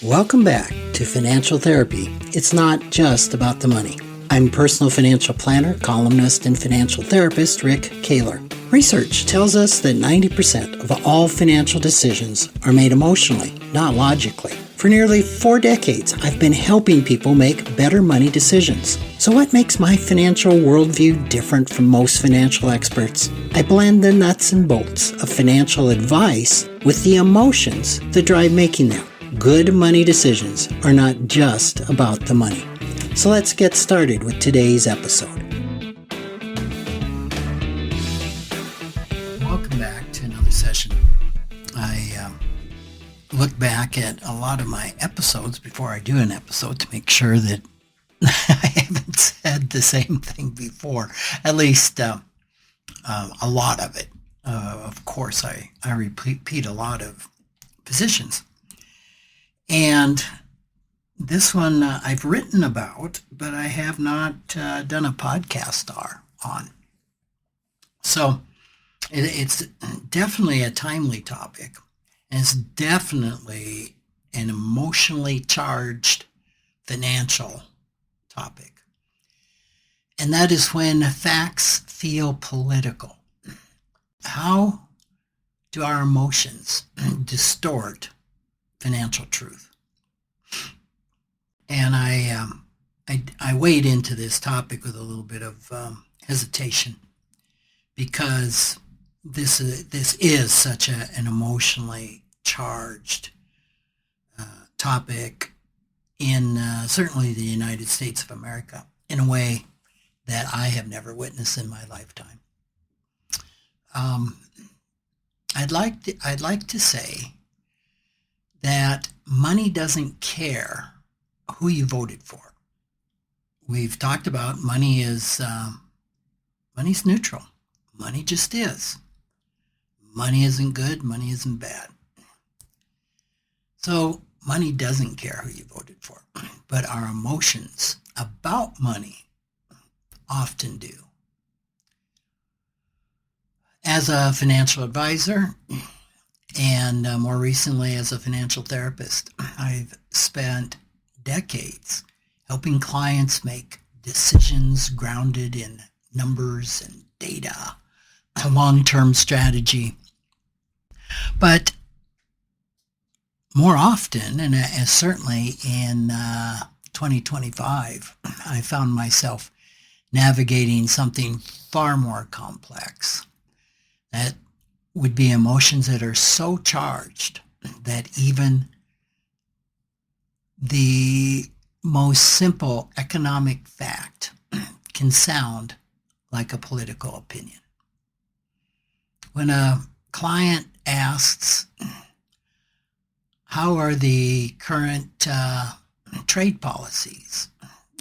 Welcome back to Financial Therapy. It's not just about the money. I'm personal financial planner, columnist, and financial therapist Rick Kaler. Research tells us that 90% of all financial decisions are made emotionally, not logically. For nearly 4 decades, I've been helping people make better money decisions. So what makes my financial worldview different from most financial experts? I blend the nuts and bolts of financial advice with the emotions that drive making them. Good money decisions are not just about the money. So let's get started with today's episode. Welcome back to another session. I look back at a lot of my episodes before I do an episode to make sure that I haven't said the same thing before, at least a lot of it. Of course, I repeat a lot of positions. And this one I've written about, but I have not done a podcast on. So it's definitely a timely topic. And it's definitely an emotionally charged financial topic. And that is when facts feel political. How do our emotions distort financial truth? And I wade into this topic with a little bit of hesitation because this is such an emotionally charged topic in certainly the United States of America in a way that I have never witnessed in my lifetime. I'd like to say that money doesn't care who you voted for. We've talked about money's neutral. Money just is. Money isn't good. Money isn't bad. So money doesn't care who you voted for, but our emotions about money often do. As a financial advisor, and more recently as a financial therapist, I've spent decades helping clients make decisions grounded in numbers and data, a long-term strategy. But more often, and certainly in 2025, I found myself navigating something far more complex. That would be emotions that are so charged that even the most simple economic fact can sound like a political opinion. When a client asks, how are the current trade policies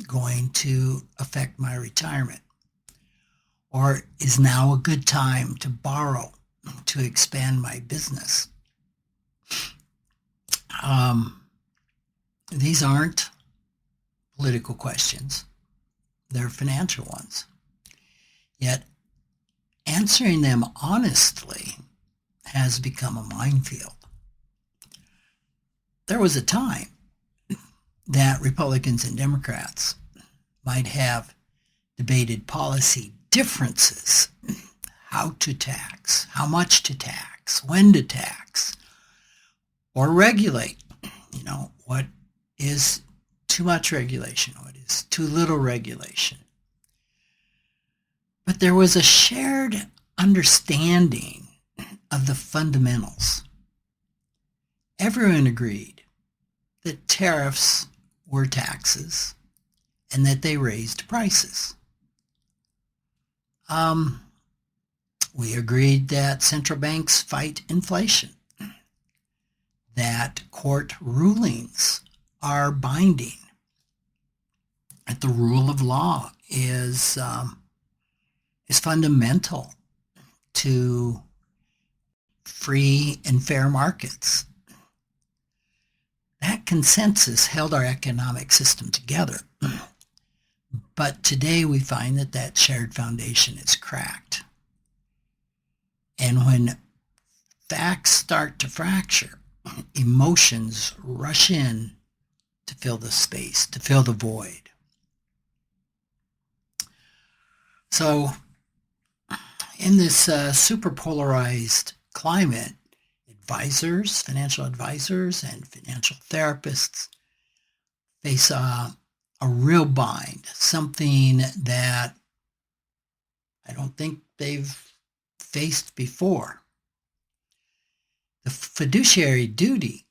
going to affect my retirement? Or is now a good time to borrow to expand my business? These aren't political questions. They're financial ones. Yet answering them honestly has become a minefield. There was a time that Republicans and Democrats might have debated policy differences, how to tax, how much to tax, when to tax, or regulate. What is too much regulation, what is too little regulation. But there was a shared understanding of the fundamentals. Everyone agreed that tariffs were taxes and that they raised prices. We agreed that central banks fight inflation, that court rulings are binding, that the rule of law is fundamental to free and fair markets. That consensus held our economic system together. But today we find that shared foundation is cracked. And when facts start to fracture, emotions rush in to fill the space, to fill the void. So in this super polarized climate, advisors, financial advisors, and financial therapists face a real bind, something that I don't think they've faced before. The fiduciary duty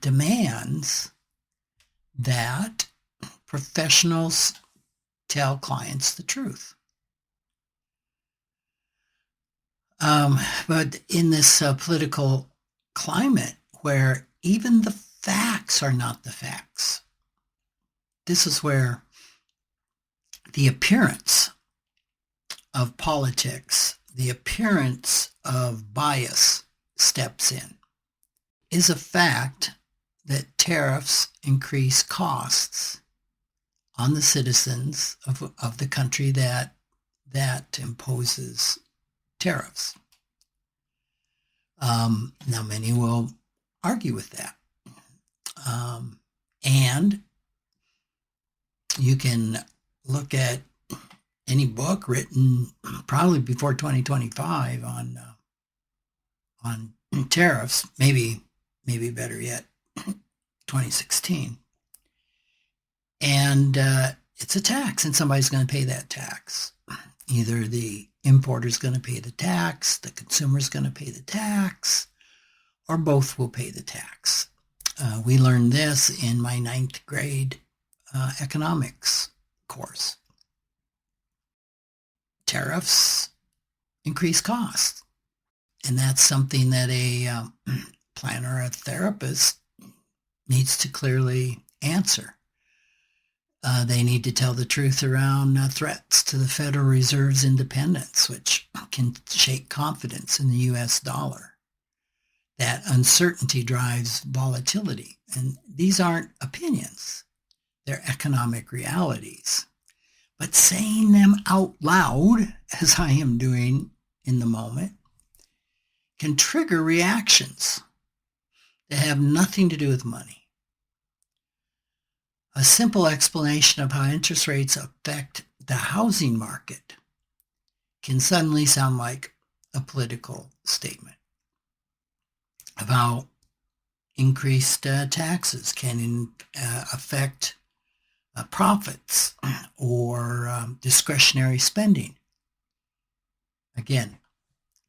demands that professionals tell clients the truth. But in this political climate where even the facts are not the facts, this is where the appearance of politics, the appearance of bias steps in. Is a fact that tariffs increase costs on the citizens of the country that imposes tariffs. Now, many will argue with that. And you can look at any book written probably before 2025 on tariffs, maybe better yet, 2016. And it's a tax, and somebody's going to pay that tax. Either the importer's going to pay the tax, the consumer's going to pay the tax, or both will pay the tax. We learned this in my 9th grade economics course. Tariffs increase costs. And that's something that a planner, a therapist needs to clearly answer. They need to tell the truth around threats to the Federal Reserve's independence, which can shake confidence in the U.S. dollar. That uncertainty drives volatility. And these aren't opinions. They're economic realities. But saying them out loud, as I am doing in the moment, can trigger reactions that have nothing to do with money. A simple explanation of how interest rates affect the housing market can suddenly sound like a political statement of how increased taxes can affect profits or discretionary spending. Again,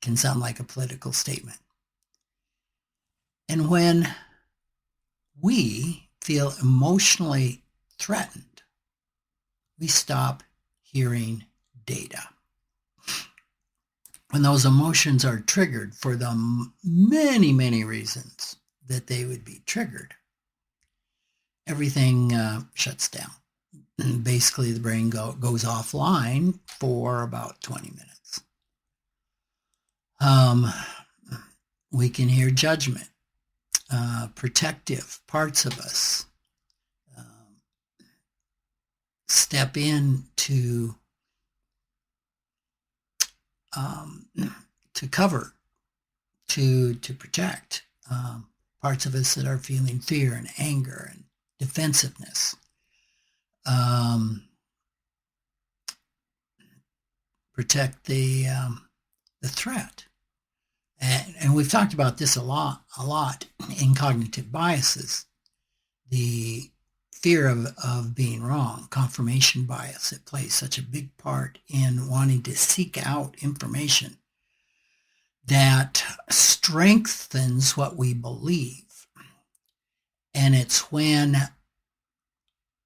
can sound like a political statement. And when we feel emotionally threatened, we stop hearing data. When those emotions are triggered for the many, many reasons that they would be triggered, everything shuts down. And basically, the brain goes offline for about 20 minutes. We can hear judgment, protective parts of us step in to cover, to protect parts of us that are feeling fear and anger and defensiveness. Protect the threat. And we've talked about this a lot in cognitive biases. The fear of being wrong, confirmation bias, it plays such a big part in wanting to seek out information that strengthens what we believe. And it's when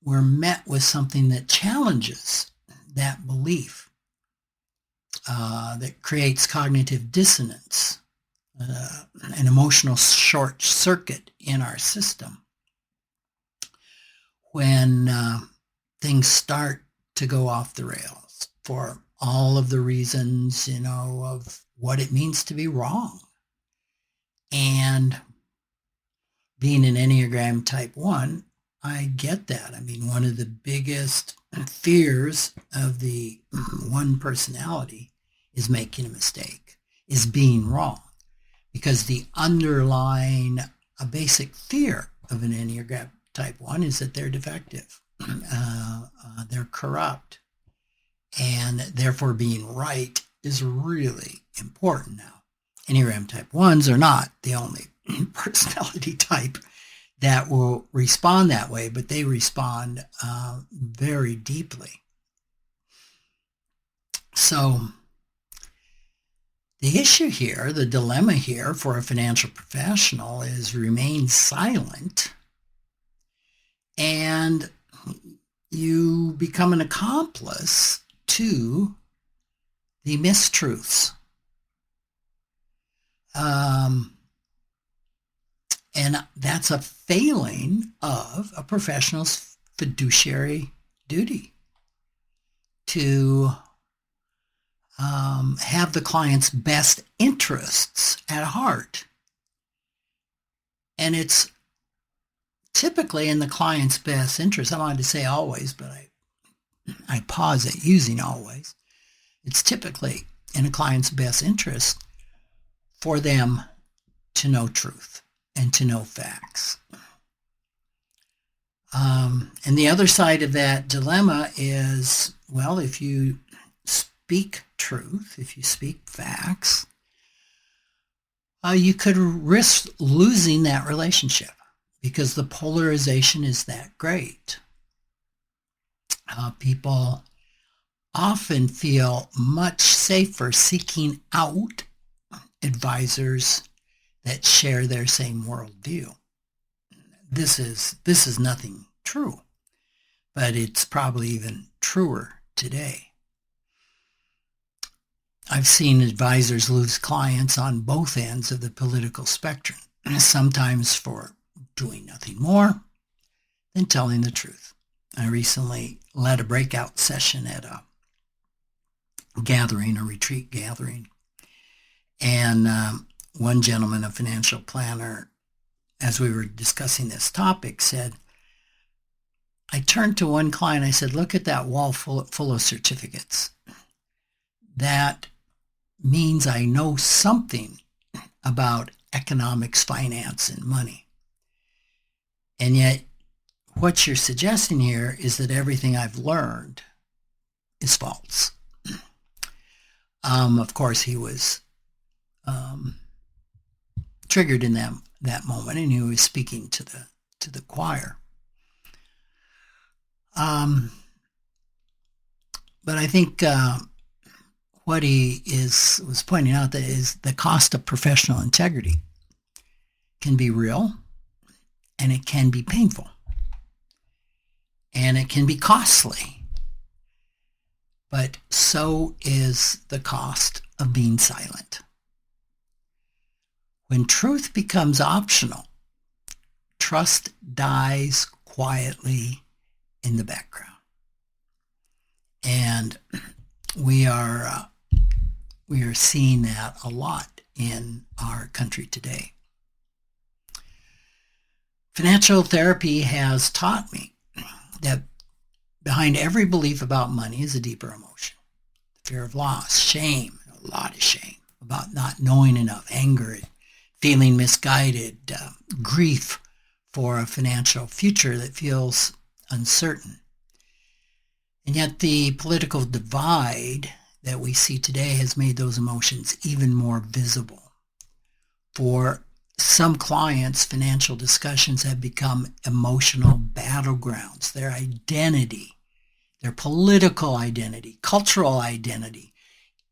we're met with something that challenges that belief that creates cognitive dissonance, an emotional short circuit in our system. When things start to go off the rails for all of the reasons, of what it means to be wrong. And being an Enneagram Type 1, I get that. I mean, one of the biggest fears of the 1 personality is making a mistake, is being wrong. because the underlying basic fear of an Enneagram type 1 is that they're defective. They're corrupt. And therefore being right is really important now. Enneagram type 1s are not the only personality type that will respond that way, but they respond very deeply. So the issue here, the dilemma here for a financial professional is remain silent, and you become an accomplice to the mistruths. And that's a failing of a professional's fiduciary duty to have the client's best interests at heart. And it's typically in the client's best interest. I wanted to say always, but I pause at using always. It's typically in a client's best interest for them to know truth and to know facts. And the other side of that dilemma is, well, if you speak truth, if you speak facts, you could risk losing that relationship because the polarization is that great. People often feel much safer seeking out advisors that share their same worldview. This is nothing true, but it's probably even truer today. I've seen advisors lose clients on both ends of the political spectrum, sometimes for doing nothing more than telling the truth. I recently led a breakout session at a gathering, a retreat gathering, and one gentleman, a financial planner, as we were discussing this topic, said, I turned to one client, I said, look at that wall full of certificates. That means I know something about economics, finance, and money. And yet, what you're suggesting here is that everything I've learned is false. Of course, he was triggered in that moment, and he was speaking to the choir. But I think what he was pointing out that is the cost of professional integrity can be real, and it can be painful, and it can be costly. But so is the cost of being silent. When truth becomes optional, trust dies quietly in the background. And we are seeing that a lot in our country today. Financial therapy has taught me that behind every belief about money is a deeper emotion. Fear of loss, shame, a lot of shame about not knowing enough, anger, feeling misguided, grief for a financial future that feels uncertain. And yet the political divide that we see today has made those emotions even more visible. For some clients, financial discussions have become emotional battlegrounds. Their identity, their political identity, cultural identity,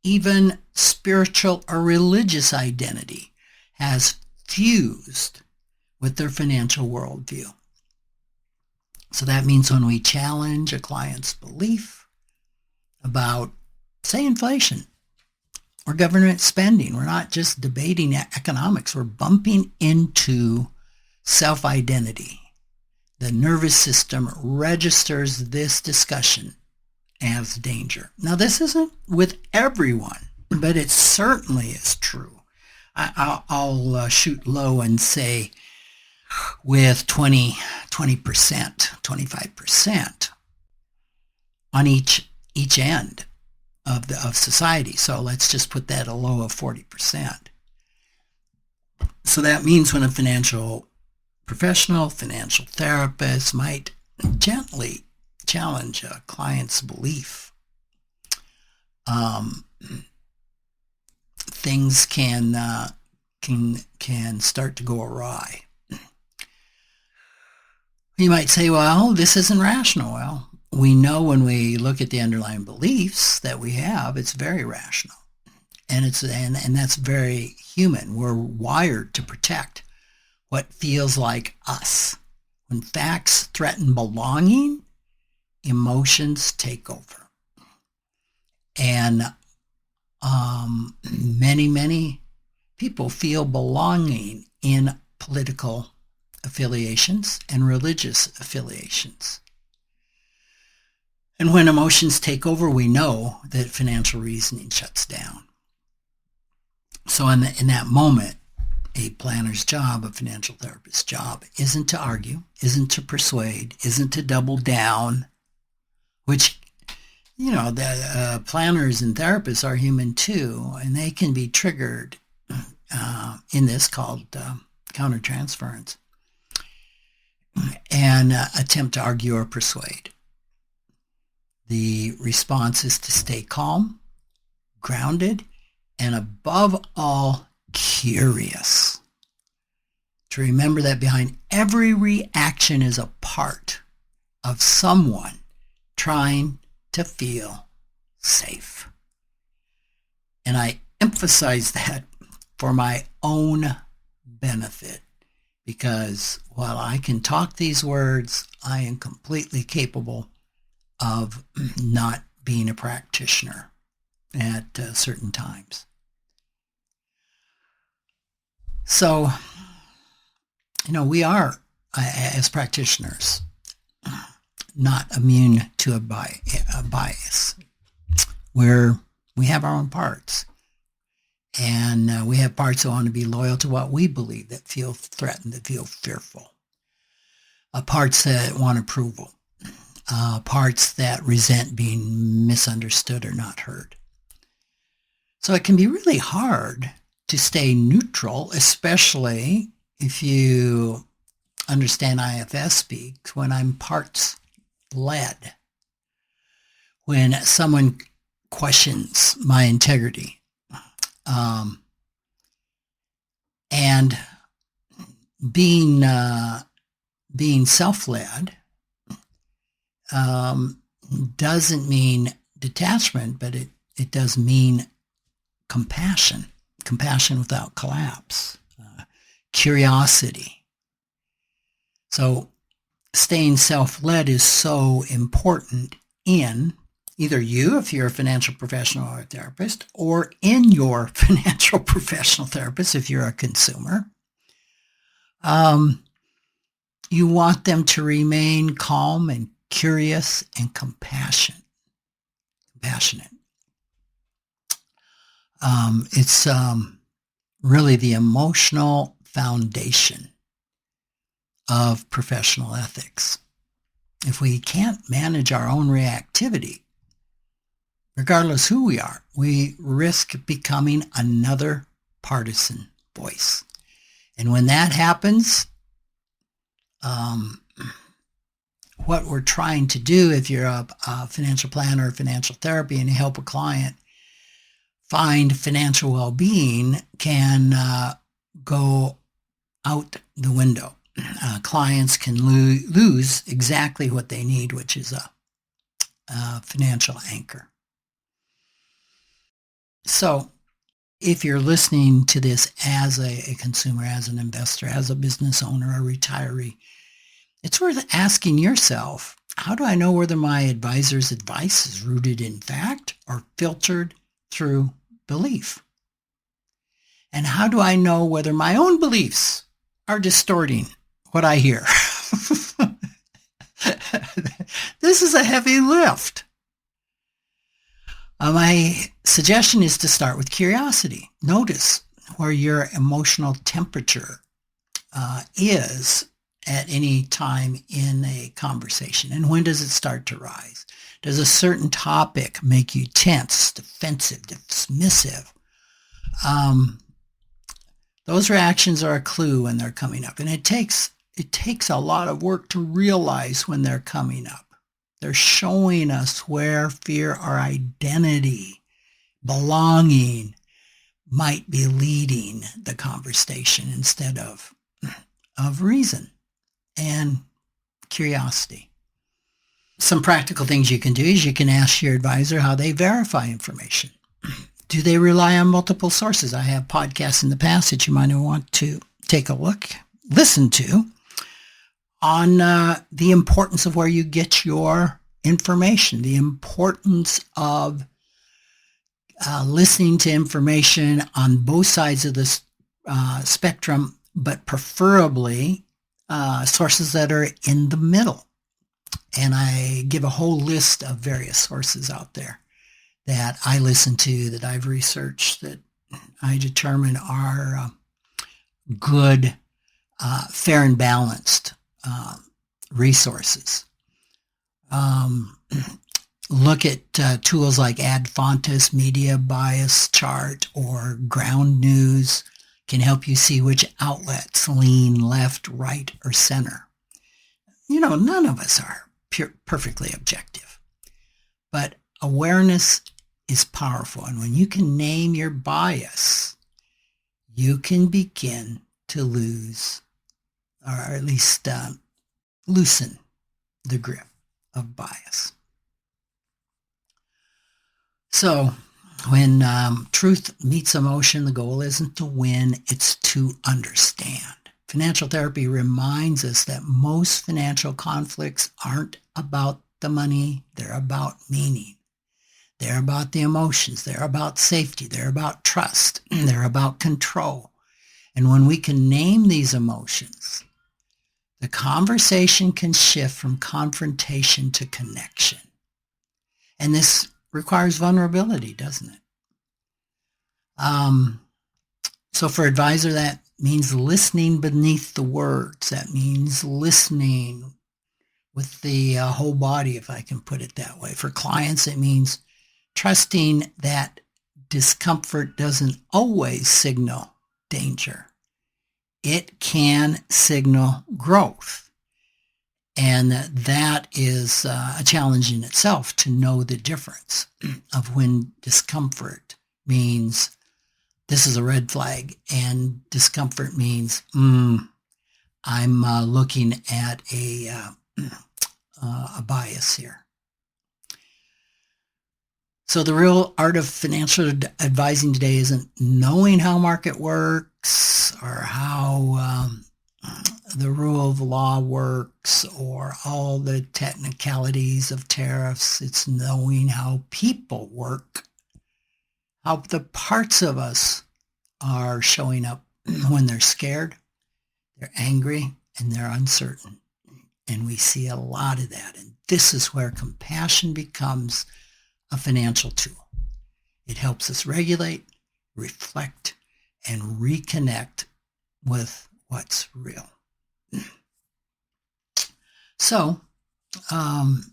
even spiritual or religious identity has fused with their financial worldview. So that means when we challenge a client's belief about, say, inflation or government spending, we're not just debating economics, we're bumping into self-identity. The nervous system registers this discussion as danger. Now, this isn't with everyone, but it certainly is true. I'll shoot low and say with 20%, 25% on each end of society. So let's just put that a low of 40%. So that means when a financial professional, financial therapist might gently challenge a client's belief, things can start to go awry. You might say, well, this isn't rational. Well, we know when we look at the underlying beliefs that we have, it's very rational. And that's very human. We're wired to protect what feels like us. When facts threaten belonging, emotions take over. And many people feel belonging in political affiliations and religious affiliations. And when emotions take over, we know that financial reasoning shuts down. So in that moment, a planner's job, a financial therapist's job, isn't to argue, isn't to persuade, isn't to double down, which, the planners and therapists are human too, and they can be triggered in this called countertransference, and attempt to argue or persuade. The response is to stay calm, grounded, and above all, curious. To remember that behind every reaction is a part of someone trying to feel safe. And I emphasize that for my own benefit, because while I can talk these words, I am completely capable of not being a practitioner at certain times. So, we are, as practitioners, not immune to a bias. We have our own parts. And we have parts that want to be loyal to what we believe, that feel threatened, that feel fearful. Parts that want approval. Parts that resent being misunderstood or not heard. So it can be really hard to stay neutral, especially if you understand IFS speak, when I'm parts led. When someone questions my integrity. And being self-led doesn't mean detachment, but it does mean compassion without collapse, curiosity. So staying self-led is so important in either you, if you're a financial professional or a therapist, or in your financial professional therapist, if you're a consumer. You want them to remain calm and curious and compassionate. It's really the emotional foundation of professional ethics. If we can't manage our own reactivity, regardless who we are, we risk becoming another partisan voice. And when that happens, what we're trying to do, if you're a financial planner or financial therapy and you help a client find financial well-being, can go out the window. Clients can lose exactly what they need, which is a financial anchor. So if you're listening to this as a consumer, as an investor, as a business owner, a retiree, it's worth asking yourself, how do I know whether my advisor's advice is rooted in fact or filtered through belief? And how do I know whether my own beliefs are distorting what I hear? This is a heavy lift. My suggestion is to start with curiosity. Notice where your emotional temperature is at any time in a conversation. And when does it start to rise? Does a certain topic make you tense, defensive, dismissive? Those reactions are a clue when they're coming up. And it takes a lot of work to realize when they're coming up. They're showing us where fear or identity, belonging, might be leading the conversation instead of reason and curiosity. Some practical things you can do is you can ask your advisor how they verify information. Do they rely on multiple sources? I have podcasts in the past that you might want to take a listen to on the importance of where you get your information, the importance of listening to information on both sides of the spectrum, but preferably sources that are in the middle. And I give a whole list of various sources out there that I listen to, that I've researched, that I determine are good, fair and balanced resources. Look at tools like Ad Fontes, Media Bias Chart, or Ground News can help you see which outlets lean left, right, or center. None of us are perfectly objective, but awareness is powerful. And when you can name your bias, you can begin to lose, or at least loosen the grip of bias. So when truth meets emotion, the goal isn't to win, it's to understand. Financial therapy reminds us that most financial conflicts aren't about the money, they're about meaning. They're about the emotions, they're about safety, they're about trust, they're about control. And when we can name these emotions, the conversation can shift from confrontation to connection. And this requires vulnerability, doesn't it? So for advisor, that means listening beneath the words. That means listening with the whole body, if I can put it that way. For clients, it means trusting that discomfort doesn't always signal danger. It can signal growth. And that is a challenge in itself, to know the difference of when discomfort means this is a red flag and discomfort means I'm looking at a bias here. So the real art of financial advising today isn't knowing how market works or how the rule of law works or all the technicalities of tariffs. It's knowing how people work, how the parts of us are showing up when they're scared, they're angry, and they're uncertain. And we see a lot of that. And this is where compassion becomes a financial tool. It helps us regulate, reflect, and reconnect with what's real. So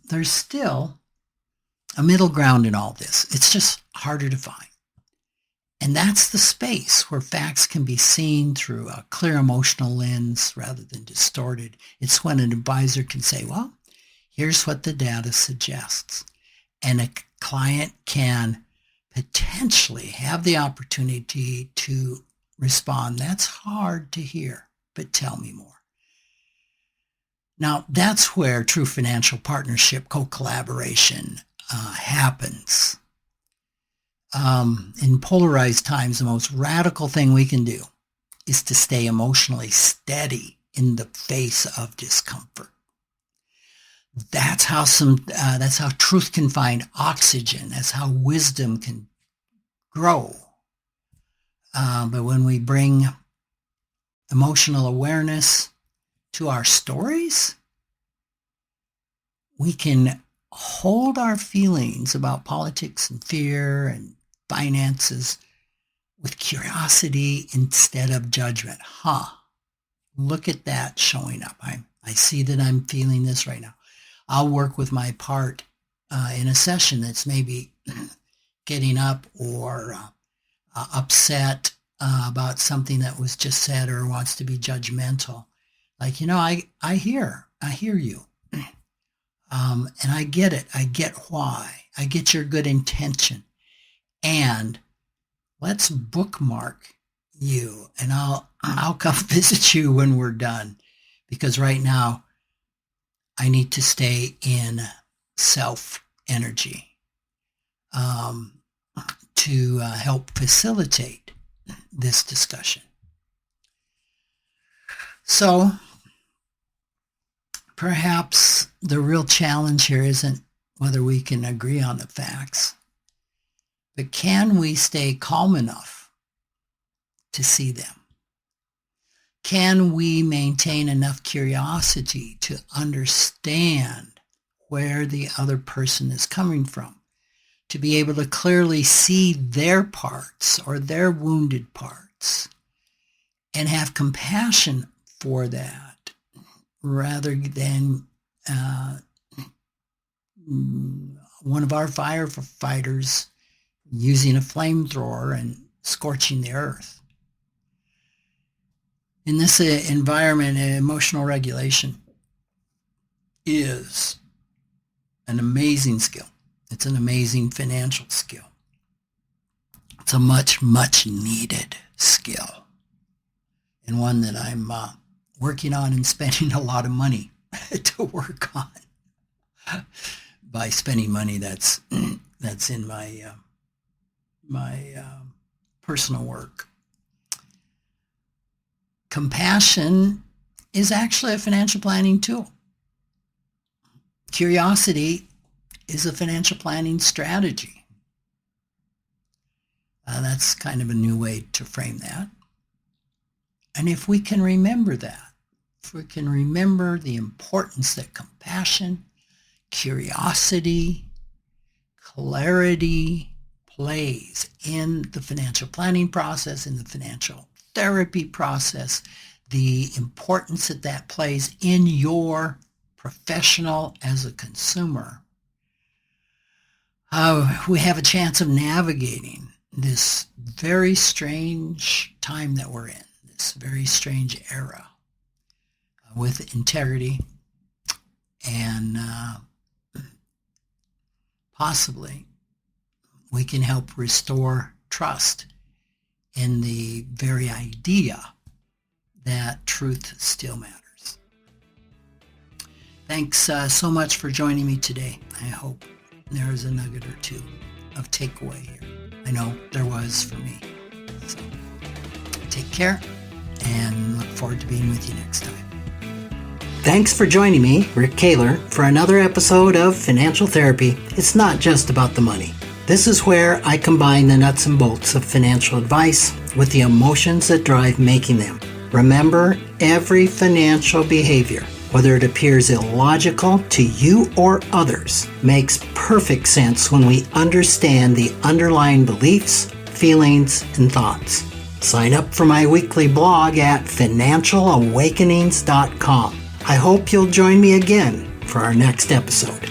there's still a middle ground in all this. It's just harder to find. And that's the space where facts can be seen through a clear emotional lens rather than distorted. It's when an advisor can say, well, here's what the data suggests. And a client can potentially have the opportunity to respond, that's hard to hear, but tell me more. Now, that's where true financial partnership, co-collaboration happens. In polarized times, the most radical thing we can do is to stay emotionally steady in the face of discomfort. That's how truth can find oxygen. That's how wisdom can grow. But when we bring emotional awareness to our stories, we can hold our feelings about politics and fear and finances with curiosity instead of judgment. Look at that showing up. I see that I'm feeling this right now. I'll work with my part in a session that's maybe getting up or upset about something that was just said or wants to be judgmental. Like, I hear you. And I get it. I get why. I get your good intention. And let's bookmark you, and I'll come visit you when we're done, because right now I need to stay in self energy to help facilitate this discussion. So perhaps the real challenge here isn't whether we can agree on the facts, but can we stay calm enough to see them? Can we maintain enough curiosity to understand where the other person is coming from, to be able to clearly see their parts or their wounded parts and have compassion for that, rather than one of our firefighters using a flamethrower and scorching the earth? In this environment, emotional regulation is an amazing skill. It's an amazing financial skill. It's a much, much needed skill, and one that I'm working on and spending a lot of money to work on, by spending money that's in my personal work. Compassion is actually a financial planning tool. Curiosity is a financial planning strategy. That's kind of a new way to frame that. And if we can remember that, if we can remember the importance that compassion, curiosity, clarity plays in the financial planning process, in the financial therapy process, the importance that plays in your professional as a consumer, we have a chance of navigating this very strange time that we're in, this very strange era, with integrity, and possibly we can help restore trust in the very idea that truth still matters. Thanks so much for joining me today. I hope there is a nugget or two of takeaway here. I know there was for me. So take care, and look forward to being with you next time. Thanks for joining me, Rick Kaler, for another episode of Financial Therapy. It's not just about the money. This is where I combine the nuts and bolts of financial advice with the emotions that drive making them. Remember, every financial behavior, whether it appears illogical to you or others, makes perfect sense when we understand the underlying beliefs, feelings, and thoughts. Sign up for my weekly blog at financialawakenings.com. I hope you'll join me again for our next episode.